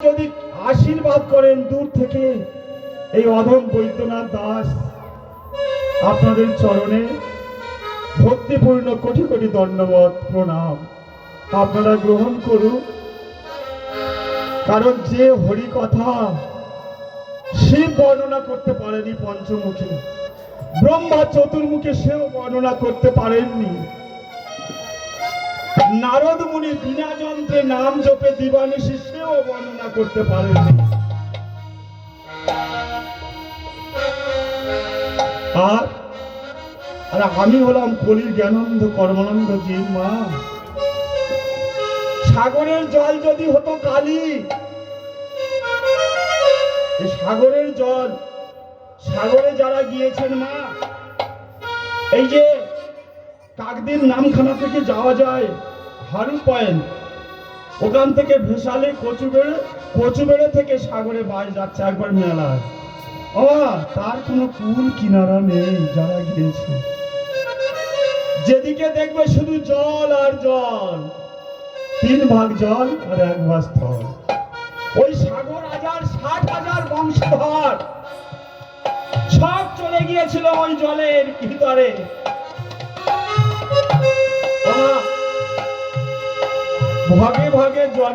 যদি আশীর্বাদ করেন দূর থেকে এই অধম বৈদ্যনাথ দাস আপনাদের চরণে ভক্তিপূর্ণ কোটি কোটি দণ্ডবত প্রণাম আপনারা গ্রহণ করুন। কারণ যে হরি কথা শিব বর্ণনা করতে পারেনি পঞ্চমুখী, ব্রহ্মা চতুর্মুখী সেও বর্ণনা করতে পারেননি, নারদ মুনি বিনা যন্ত্রে নাম জপে দিবানিশি সেও বর্ণনা করতে পারেননি। আর আমি হলাম কলির জ্ঞানন্দ কর্মানন্দ জীব মা। সাগরের জল যদি হতো কালি, সাগরের জল, সাগরে যারা গিয়েছেন মা, এই যে কাকদ্বীপ নামখানা থেকে যাওয়া যায় হারু পয়েন্ট, ওখান থেকে ভেসালে কচুবেড়ে থেকে সাগরে বাস যাচ্ছে একবার মেলায়। তার কোনো কুল কিনারা নেই। যারা গিয়েছে যেদিকে দেখবে শুধু জল আর জল, 3 ভাগ জল আর 1 ভাগ স্থল। ওই সাগর রাজার 60,000 বংশধর সব চলে গিয়েছিল ওই জলের ভিতরে। ভাগে ভাগে জল